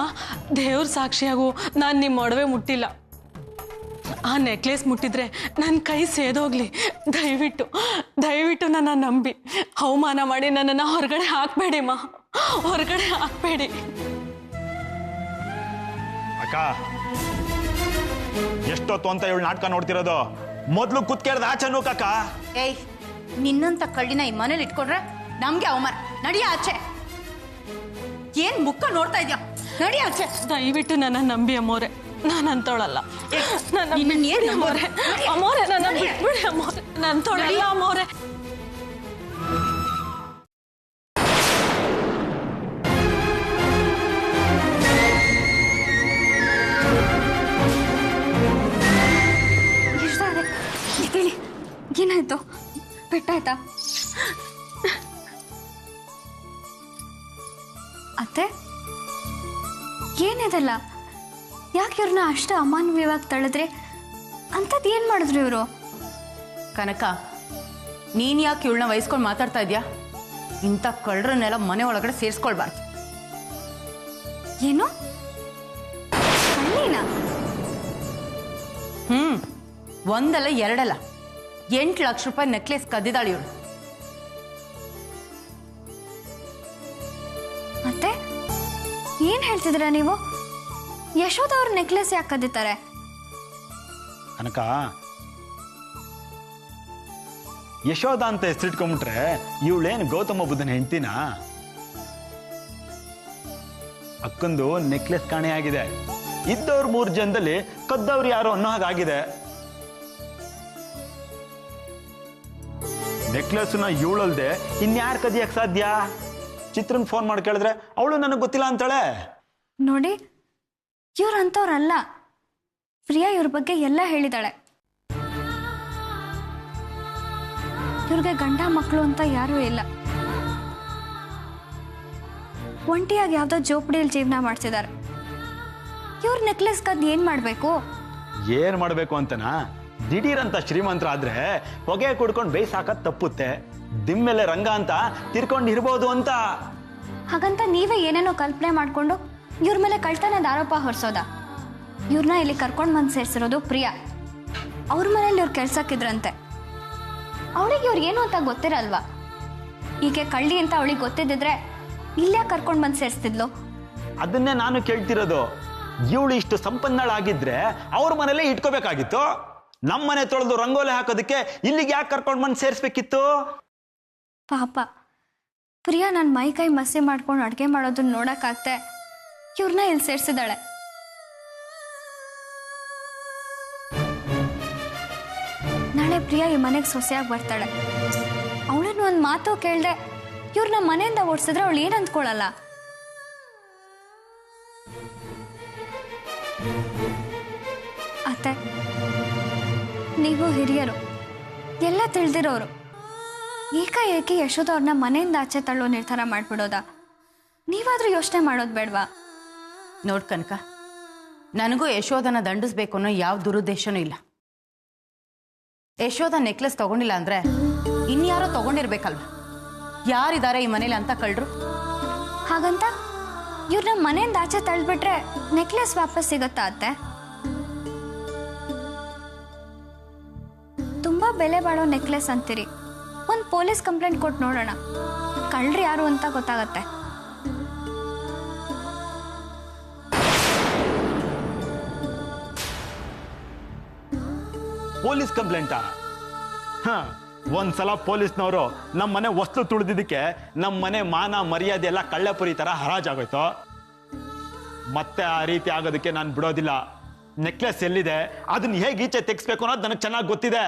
Speaker 6: ದೇವ್ರ ಸಾಕ್ಷಿಯಾಗು ನಾನು ನಿಮ್ಮ ಒಡವೆ ಮುಟ್ಟಿಲ್ಲ. ಆ ನೆಕ್ಲೆಸ್ ಮುಟ್ಟಿದ್ರೆ ನನ್ನ ಕೈ ಸೇದೋಗ್ಲಿ. ದಯವಿಟ್ಟು ದಯವಿಟ್ಟು ನನ್ನ ನಂಬಿ ಅವಮಾನ ಮಾಡಿ ನನ್ನನ್ನು ಹೊರಗಡೆ ಹಾಕಬೇಡಿ ಮಾ, ಹೊರಗಡೆ ಹಾಕಬೇಡಿ.
Speaker 4: ಅಕ್ಕ ಎಷ್ಟೊತ್ತು ಅಂತ ಇವಳು ನಾಟಕ ನೋಡ್ತಿರೋದು? ಮೊದ್ಲು ಕುತ್ಕೇಳ್ದ ಆಚೆ ನೂಕಕ್ಕ.
Speaker 3: ಏಯ್, ನಿನ್ನಂತ ಕಳ್ಳಿನ ಈ ಮನೇಲಿ ಇಟ್ಕೊಂಡ್ರೆ ನಮ್ಗೆ ಅವಮಾನ. ನಡಿಯ ಆಚೆ. ಏನ್ ಮುಖ ನೋಡ್ತಾ ಇದ್ಯಾ? ನಡಿ ಆಚೆ.
Speaker 6: ದಯವಿಟ್ಟು ನನ್ನ ನಂಬಿ ಅಮ್ಮೋರೆ, ನಾನು ಅಂತೋಳಲ್ಲ.
Speaker 3: ಅಮ್ಮೋರೆ,
Speaker 6: ಅಮ್ಮೋರೆ ನನ್ನ ಬಿಟ್ಬಿಡಿ ಅಮ್ಮೋರೆ, ನಾನು ಅಂತೋಳಲ್ಲ ಅಮ್ಮೋರೆ.
Speaker 2: ಏನಾಯ್ತು? ಪೆಟ್ಟಾಯ್ತಾ? ಅತ್ತೆ ಏನಿದೆಲ್ಲ? ಯಾಕೆ ಇವ್ರನ್ನ ಅಷ್ಟು ಅಮಾನವೀಯವಾಗಿ ತಳೆದ್ರಿ? ಅಂಥದ್ದು ಏನು ಮಾಡಿದ್ರು ಇವರು?
Speaker 3: ಕನಕ, ನೀನ್ ಯಾಕೆ ಇವಳನ್ನ ವಹಿಸ್ಕೊಂಡು ಮಾತಾಡ್ತಾ ಇದ್ಯಾ? ಇಂಥ ಕಳ್ಳರನ್ನೆಲ್ಲ ಮನೆ ಒಳಗಡೆ ಸೇರಿಸ್ಕೊಳ್ಬಾರ್ದು.
Speaker 2: ಏನು ಕಳ್ಳಿನ?
Speaker 3: ಒಂದಲ್ಲ ಎರಡಲ್ಲ, 8 ಲಕ್ಷ ರೂಪಾಯಿ ನೆಕ್ಲೆಸ್ ಕದ್ದಿದ್ದಾಳೆ ಇವಳು.
Speaker 2: ಮತ್ತೆ ಏನ್ ಹೇಳ್ತಿದ್ದೀರಾ ನೀವು? ಯಶೋಧ ಅವ್ರ ನೆಕ್ಲೆಸ್ ಯಾಕೆ ಕದ್ದಿದ್ದಾರೆ?
Speaker 4: ಕನಕ, ಯಶೋಧ ಅಂತ ಹೆಸರಿಟ್ಕೊಂಡ್ಬಿಟ್ರೆ ಇವಳೇನು ಗೌತಮ ಬುದ್ಧನ ಹೆಂಡ್ತಿನ? ಅಕ್ಕಂದು ನೆಕ್ಲೆಸ್ ಕಾಣೆ ಆಗಿದೆ. ಇದ್ದವ್ರು 3 ಜನದಲ್ಲಿ ಕದ್ದವ್ರು ಯಾರು ಅನ್ನೋ ಹಾಗಾಗಿದೆ. ನೆಕ್ಲೆಸ್ನ ಇವಳಲ್ದೆ ಇನ್ಯಾರು ಕದಿಯಕ್ ಸಾಧ್ಯ? ಚಿತ್ರನ್ ಫೋನ್ ಮಾಡಿ ಕೇಳಿದ್ರೆ ಅವಳು ನನಗೆ ಗೊತ್ತಿಲ್ಲ ಅಂತಾಳೆ.
Speaker 2: ನೋಡಿ, ಇವ್ರಂತವ್ರಲ್ಲ. ಪ್ರಿಯಾ ಇವ್ರ ಬಗ್ಗೆ ಎಲ್ಲ ಹೇಳಿದಾಳೆ. ಇವ್ರಿಗೆ ಗಂಡ ಮಕ್ಕಳು ಅಂತ ಯಾರೂ ಇಲ್ಲ. ಒಂಟಿಯಾಗಿ ಯಾವ್ದೋ ಜೋಪಡಿಯಲ್ಲಿ ಜೀವನ ಮಾಡ್ತಿದ್ದಾರೆ. ಇವ್ರ ನೆಕ್ಲೆಸ್ ಕದ್ದು ಏನ್ ಮಾಡ್ಬೇಕು?
Speaker 4: ಏನ್ ಮಾಡ್ಬೇಕು ಅಂತನಾ? ದಿಢೀರಂತ ಶ್ರೀಮಂತರ ಆದ್ರೆ ಹೊಗೆ ಕುಡ್ಕೊಂಡು ಬೇಯ್ಸಾಕತ್ ತಪ್ಪುತ್ತೆ. ದಿಮ್ಮೆಲೆ ರಂಗ ಅಂತ ತಿರ್ಕೊಂಡು ಇರ್ಬೋದು ಅಂತ.
Speaker 2: ಹಾಗಂತ ನೀವೇ ಏನೇನೋ ಕಲ್ಪನೆ ಮಾಡ್ಕೊಂಡು ಇವ್ರ ಮೇಲೆ ಕಳ್ತನದ ಆರೋಪ ಹೊರಿಸೋದ? ಇವ್ರನ್ನ ಇಲ್ಲಿ ಕರ್ಕೊಂಡು ಬಂದು ಸೇರಿಸಿರೋದು ಪ್ರಿಯಾ. ಅವ್ರ ಮನೇಲಿ ಇವ್ರು ಕೆಲ್ಸಕ್ಕಿದ್ರಂತೆ. ಅವಳಿಗೆ ಇವ್ರು ಏನು ಅಂತ ಗೊತ್ತಿರಲ್ವಾ? ಈಕೆ ಕಳ್ಳಿ ಅಂತ ಅವಳಿಗೆ ಗೊತ್ತಿದ್ದಿದ್ರೆ ಇಲ್ಲೇ ಕರ್ಕೊಂಡು ಬಂದು ಸೇರಿಸ್ತಿದ್ಲು.
Speaker 4: ಅದನ್ನೇ ನಾನು ಕೇಳ್ತಿರೋದು. ಇವಳು ಇಷ್ಟು ಸಂಪನ್ನಳಾಗಿದ್ರೆ ಅವ್ರ ಮನೇಲೆ ಇಟ್ಕೋಬೇಕಾಗಿತ್ತು. ನಮ್ಮನೆ ತೊಳೆದು ರಂಗೋಲಿ ಹಾಕೋದಕ್ಕೆ ಇಲ್ಲಿಗೆ ಯಾಕೆ ಕರ್ಕೊಂಡು ಬಂದು ಸೇರಿಸ್ಬೇಕಿತ್ತು?
Speaker 2: ಪಾಪ ಪ್ರಿಯಾ ನನ್ನ ಮೈ ಕೈ ಮಸಿ ಮಾಡ್ಕೊಂಡು ಅಡುಗೆ ಮಾಡೋದನ್ನ ನೋಡಕ್ಕಾಗ್ತೆ ಇವ್ರನ್ನ ಇಲ್ಲಿ ಸೇರಿಸಿದಾಳೆ. ನಾಳೆ ಪ್ರಿಯಾ ಈ ಮನೆಗೆ ಸೊಸೆಯಾಗಿ ಬರ್ತಾಳೆ. ಅವಳನ್ನ ಒಂದು ಮಾತು ಕೇಳ್ದೆ ಇವ್ರನ್ನ ಮನೆಯಿಂದ ಓಡಿಸಿದ್ರೆ ಅವಳು ಏನು ಅಂದ್ಕೊಳ್ಳಲ್ಲ. ಅತ್ತೆ, ನೀವು ಹಿರಿಯರು, ಎಲ್ಲ ತಿಳಿದಿರೋರು. ಏಕಾಏಕಿ ಯಶೋಧ ಅವ್ರನ್ನ ಮನೆಯಿಂದ ಆಚೆ ತಳ್ಳೋ ನಿರ್ಧಾರ ಮಾಡ್ಬಿಡೋದಾ? ನೀವಾದ್ರೂ ಯೋಚನೆ ಮಾಡೋದು ಬೇಡವಾ?
Speaker 3: ನೋಡ್ ಕನಕ, ನನಗೂ ಯಶೋಧನ ದಂಡಿಸ್ಬೇಕು ಅನ್ನೋ ಯಾವ ದುರುದ್ದೇಶನೂ ಇಲ್ಲ. ಯಶೋಧ ನೆಕ್ಲೆಸ್ ತಗೊಂಡಿಲ್ಲ ಅಂದ್ರೆ ಇನ್ಯಾರೋ ತಗೊಂಡಿರ್ಬೇಕಲ್ವ? ಯಾರಿದ್ದಾರೆ ಈ ಮನೇಲಿ ಅಂತ ಕಳ್ರು?
Speaker 2: ಹಾಗಂತ ಇವ್ರನ್ನ ಮನೆಯಿಂದ ಆಚೆ ತಳ್ಬಿಟ್ರೆ ನೆಕ್ಲೆಸ್ ವಾಪಸ್ ಸಿಗತ್ತಾ ಅತ್ತೆ? ತುಂಬಾ ಬೆಲೆ ಬಾಳೋ ನೆಕ್ಲೆಸ್ ಅಂತೀರಿ. ಒಂದು ಪೊಲೀಸ್ ಕಂಪ್ಲೇಂಟ್ ಕೊಟ್ಟು ನೋಡೋಣ, ಕಳ್ರು ಯಾರು ಅಂತ ಗೊತ್ತಾಗತ್ತೆ.
Speaker 4: ಪೊಲೀಸ್ ಕಂಪ್ಲೇಂಟಾ? ಒಂದ್ಸಲ ಪೊಲೀಸ್ನವರು ನಮ್ಮ ಮನೆ ವಸ್ತು ತುಳಿದಿದ್ದಕ್ಕೆ ನಮ್ಮ ಮನೆ ಮಾನ ಮರ್ಯಾದೆ ಎಲ್ಲ ಕಳ್ಳೆಪುರಿ ತರ ಹರಾಜಾಗೋಯ್ತು. ಮತ್ತೆ ಆ ರೀತಿ ಆಗೋದಕ್ಕೆ ನಾನು ಬಿಡೋದಿಲ್ಲ. ನೆಕ್ಲೆಸ್ ಎಲ್ಲಿದೆ, ಅದನ್ನ ಹೇಗೆ ಈಚೆ ತೆಗಿಸ್ಬೇಕು ಅನ್ನೋದು ನನಗೆ ಚೆನ್ನಾಗಿ ಗೊತ್ತಿದೆ.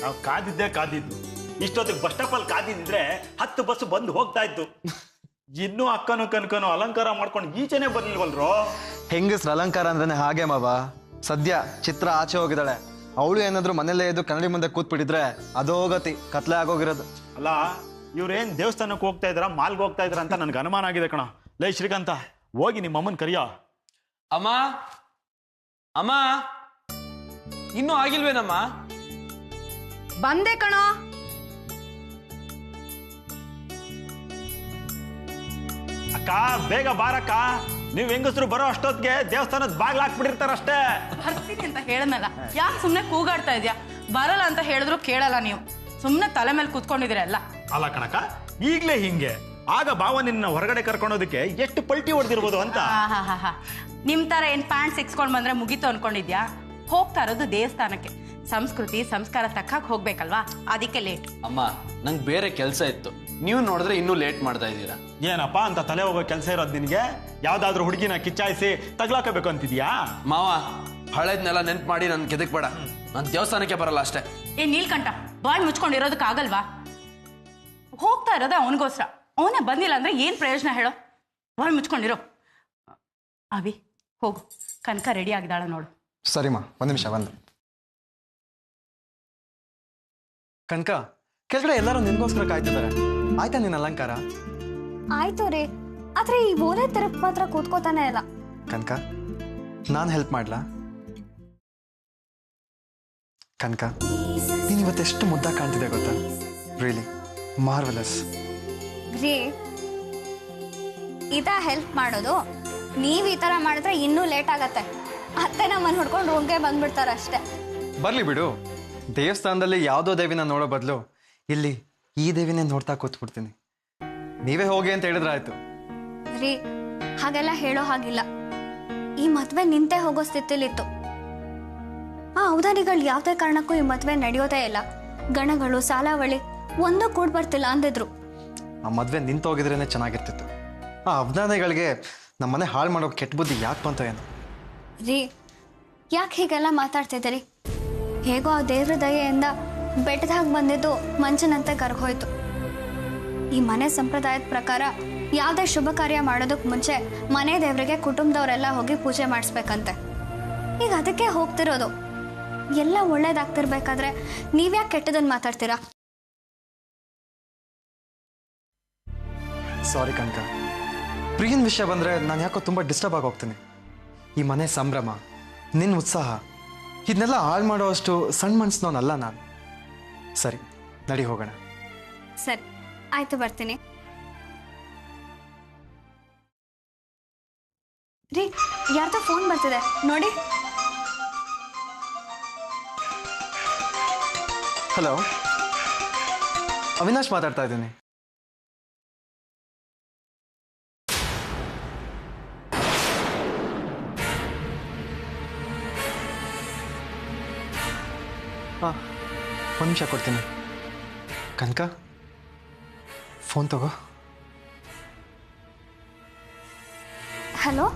Speaker 4: ನಾವು ಕಾದಿದ್ದು ಇಷ್ಟೊತ್ತಿಗೆ ಬಸ್ ಸ್ಟಾಪಲ್ಲಿ ಕಾದಿದ್ರೆ 10 ಬಸ್ ಬಂದು ಹೋಗ್ತಾ ಇತ್ತು. ಇನ್ನೂ ಅಕ್ಕನು ಕನಕನು ಅಲಂಕಾರ ಮಾಡ್ಕೊಂಡು ಈಚೆನೆ ಬರ್ಲಿಲ್ವಲ್ರೋ.
Speaker 1: ಹೆಂಗಸ್ರ ಅಲಂಕಾರ ಅಂದ್ರೇನೆ ಹಾಗೆ ಮಾವ. ಸದ್ಯ ಚಿತ್ರ ಆಚೆ ಹೋಗಿದ್ದಾಳೆ, ಅವಳು ಏನಾದ್ರು ಮನೇಲೇ ಇದ್ದು ಕನ್ನಡಿ ಮುಂದೆ ಕೂತ್ಬಿಟ್ಟಿದ್ರೆ ಅದೋ ಗತಿ, ಕತ್ಲೆ ಆಗೋಗಿರೋದು.
Speaker 4: ಅಲ್ಲ ಇವ್ರೇನ್ ದೇವಸ್ಥಾನಕ್ಕೆ ಹೋಗ್ತಾ ಇದಾರ ಮಾಲ್ಗೆ ಹೋಗ್ತಾ ಇದಾರ ಅಂತ ನನ್ಗೆ ಅನುಮಾನ ಆಗಿದೆ ಕಣ. ಲೈ ಶ್ರೀಕಾಂತ, ಹೋಗಿ ನಿಮ್ಮ ಅಮ್ಮನ್ ಕರಿಯೋ.
Speaker 5: ಅಮ್ಮ ಅಮ್ಮ, ಇನ್ನೂ ಆಗಿಲ್ವೇನಮ್ಮ?
Speaker 3: ಬಂದೆ ಕಣೋ.
Speaker 4: ಅಕ್ಕ ಬೇಗ ಬಾರಕ್ಕ, ನೀವ್ ಹೆಂಗಸರು ಬರೋ ಅಷ್ಟೊತ್ತಿಗೆ ದೇವಸ್ಥಾನದ ಬಾಗ್ಲ ಹಾಕ್ಬಿಟ್ಟಿರ್ತಾರಷ್ಟೇ.
Speaker 3: ಬರ್ತೀನಿ ಅಂತ ಹೇಳನಲ್ಲ, ಯಾಕೆ ಸುಮ್ಮನೆ ಕೂಗಾಡ್ತಾ ಇದ್ಯಾ? ಬರಲ್ಲ ಅಂತ ಹೇಳಿದ್ರು ಕೇಳಲ್ಲ ನೀವು. ಸುಮ್ಮನೆ ತಲೆ ಮೇಲೆ ಕೂತ್ಕೊಂಡಿದ್ದೀರಲ್ಲ.
Speaker 4: ಅಲ್ಲ ಕಣಕ್ಕ, ಈಗ್ಲೇ ಹಿಂಗೆ, ಆಗ ಭಾವ ನಿನ್ನ ಹೊರಗಡೆ ಕರ್ಕೊಂಡೋದಕ್ಕೆ ಎಷ್ಟು ಪಲ್ಟಿ ಹೊಡೆದಿರ್ಬೋದು ಅಂತ.
Speaker 3: ನಿಮ್ ತರ ಏನ್ ಪ್ಯಾಂಟ್ ಸಿಕ್ಸ್ಕೊಂಡ್ ಬಂದ್ರೆ ಮುಗೀತು ಅನ್ಕೊಂಡಿದ್ಯಾ? ಹೋಗ್ತಾ ಇರೋದು ದೇವಸ್ಥಾನಕ್ಕೆ. ಸಂಸ್ಕೃತಿ ಸಂಸ್ಕಾರ ತಕ್ಕಾಕ್ ಹೋಗ್ಬೇಕಲ್ವಾ, ಅದಕ್ಕೆ ಲೇಟ್.
Speaker 5: ಅಮ್ಮ, ನಂಗೆ ಬೇರೆ ಕೆಲಸ ಇತ್ತು, ನೀವು ನೋಡಿದ್ರೆ ಇನ್ನೂ ಲೇಟ್ ಮಾಡ್ತಾ ಇದ್ದೀರಾ.
Speaker 4: ಏನಪ್ಪ ಅಂತ ತಲೆ ಹೋಗೋ ಕೆಲಸ ಇರೋದು ನಿನ್ಗೆ? ಯಾವ್ದಾದ್ರು ಹುಡುಗಿನ ಕಿಚ್ಚಾಯಿಸಿ ತಗ್ಲಾಕಬೇಕು ಅಂತಿದ್ಯಾ?
Speaker 5: ಮಾವ, ಹಳೇದ್ನೆಲ್ಲ ನೆನ್ಪು ಮಾಡಿ ನನ್ ಕೆದಕ್ ಬೇಡ. ನಾನು ದೇವಸ್ಥಾನಕ್ಕೆ ಬರಲ್ಲ ಅಷ್ಟೇ.
Speaker 3: ಏ ನೀಲ್ಕಂಠ, ಬಾಯ್ ಮುಚ್ಕೊಂಡಿರೋದಕ್ಕಾಗಲ್ವಾ? ಹೋಗ್ತಾ ಇರೋದ ಅವನಿಗೋಸ್ಕರ. ಅವನೇ ಬಂದಿಲ್ಲ ಅಂದ್ರೆ ಏನ್ ಪ್ರಯೋಜನ ಹೇಳೋ? ಬಾಯ್ ಮುಚ್ಕೊಂಡಿರೋ. ಅವಿ ಹೋಗು, ಕನಕ ರೆಡಿ ಆಗಿದ್ದಾಳ ನೋಡು.
Speaker 1: ಸರಿಮಾ, ಒಂದ್ ನಿಮಿಷ ಬಂದೆ. ಕನಕ, ಕೆಳಗಡೆ ಎಲ್ಲರೂ ನಿನ್ಗೋಸ್ಕರ ಕಾಯ್ತಿದ್ದಾರೆ. ಆಯ್ತಾ ನಿನ್ನ ಅಲಂಕಾರ?
Speaker 2: ಆಯ್ತು ರೀ, ಆದ್ರೆ ಈ ಓಲೆ ತೆರಪ್ ಮಾತ್ರ ಕೂತ್ಕೋತಾನೆ ಇಲ್ಲ.
Speaker 1: ಕನಕ, ನಾನು ಹೆಲ್ಪ್ ಮಾಡ್ಲಾ? ಕನಕ, ನೀನ್ ಇವತ್ತೆಷ್ಟು ಮುದ್ದಾಗಿ ಕಾಣ್ತಿದೆ ಗೊತ್ತಾ? Really marvellous.
Speaker 2: ರೀ, ಇದ ಹೆಲ್ಪ್ ಮಾಡೋದು? ನೀವ್ ಈ ತರ ಮಾಡಿದ್ರೆ ಇನ್ನೂ ಲೇಟ್ ಆಗತ್ತೆ. ಅತ್ತೆ ನಮ್ಮನ್ನ ಹುಡ್ಕೊಂಡು ರೂಮ್ಗೆ ಬಂದ್ಬಿಡ್ತಾರ ಅಷ್ಟೇ.
Speaker 1: ಬರ್ಲಿ ಬಿಡು, ದೇವಸ್ಥಾನದಲ್ಲಿ ಯಾವುದೋ ದೇವಿನ ನೋಡೋ ಬದಲು ಇಲ್ಲಿ ಈ ದೇವಿನೇ ನೋಡ್ತಾ ಕೂತ್ಬಿಡ್ತೀನಿ. ನೀವೇ ಹೋಗಿ ಅಂತ ಹೇಳಿದ್ರೆ ಆಯ್ತು.
Speaker 2: ರೀ, ಹಾಗೆಲ್ಲ ಹೇಳೋ ಹಾಗಿಲ್ಲ. ಈ ಮದ್ವೆ ನಿಂತೆ ಹೋಗೋ ಸ್ಥಿತಿಲಿತ್ತು. ಆ ಔದಾನಿಗಳು ಯಾವುದೇ ಕಾರಣಕ್ಕೂ ಈ ಮದ್ವೆ ನಡೆಯೋದೇ ಇಲ್ಲ. ಗಣಗಳು ಸಾಲಾವಳಿ ಒಂದೂ ಕೂಡ್ ಬರ್ತಿಲ್ಲ ಅಂದಿದ್ರು.
Speaker 1: ಆ ಮದ್ವೆ ನಿಂತೋಗಿದ್ರೇನೆ ಚೆನ್ನಾಗಿರ್ತಿತ್ತು. ಆ ಅವಧಾನಿಗಳಿಗೆ ನಮ್ಮನೆ ಹಾಳು ಮಾಡೋ ಕೆಟ್ಟ ಬುದ್ಧಿ ಯಾಕೆ ಬಂತ ಏನು?
Speaker 2: ರೀ, ಯಾಕೆ ಹೀಗೆಲ್ಲ ಮಾತಾಡ್ತಿದ್ದೀರಿ? ಹೇಗೋ ಆ ದೇವ್ರ ದಯೆಯಿಂದ ಬೆಟ್ಟದಾಗ ಬಂದಿದ್ದು ಮಂಚನಂತೆ ಕರ್ಗೋಯ್ತು. ಈ ಮನೆ ಸಂಪ್ರದಾಯದ ಪ್ರಕಾರ ಯಾವುದೇ ಶುಭ ಕಾರ್ಯ ಮಾಡೋದಕ್ಕೆ ಮುಂಚೆ ಮನೆ ದೇವರಿಗೆ ಕುಟುಂಬದವರೆಲ್ಲ ಹೋಗಿ ಪೂಜೆ ಮಾಡಿಸ್ಬೇಕಂತೆ. ಈಗ ಅದಕ್ಕೆ ಹೋಗ್ತಿರೋದು. ಎಲ್ಲ ಒಳ್ಳೇದಾಗ್ತಿರ್ಬೇಕಾದ್ರೆ ನೀವ್ಯಾಕೆ ಕೆಟ್ಟದನ್ನ ಮಾತಾಡ್ತೀರಾ?
Speaker 1: ಸಾರಿ ಕನಕ, ಪ್ರಿಯನ್ ವಿಷಯ ಬಂದರೆ ನಾನು ಯಾಕೋ ತುಂಬ ಡಿಸ್ಟರ್ಬ್ ಆಗಿ ಹೋಗ್ತೀನಿ. ಈ ಮನೆ ಸಂಭ್ರಮ, ನಿನ್ನ ಉತ್ಸಾಹ, ಇದನ್ನೆಲ್ಲ ಹಾಳು ಮಾಡೋ ಅಷ್ಟು ಸಣ್ಣ ಮನ್ಸಿನವನಲ್ಲ ನಾನು. ಸರಿ, ನಡಿ ಹೋಗೋಣ.
Speaker 2: ಸರಿ ಆಯ್ತು, ಬರ್ತೀನಿ. ರೀ, ಯಾರ್ದೋ ಫೋನ್ ಬರ್ತಿದೆ ನೋಡಿ.
Speaker 1: ಹಲೋ, ಅವಿನಾಶ್ ಮಾತಾಡ್ತಾ ಇದ್ದೀನಿ. ಹಾಂ, ಒಂದು ನಿಮಿಷ ಕೊಡ್ತೀನಿ. ಕನಕ, ಫೋನ್ ತಗೋ.
Speaker 2: ಹಲೋ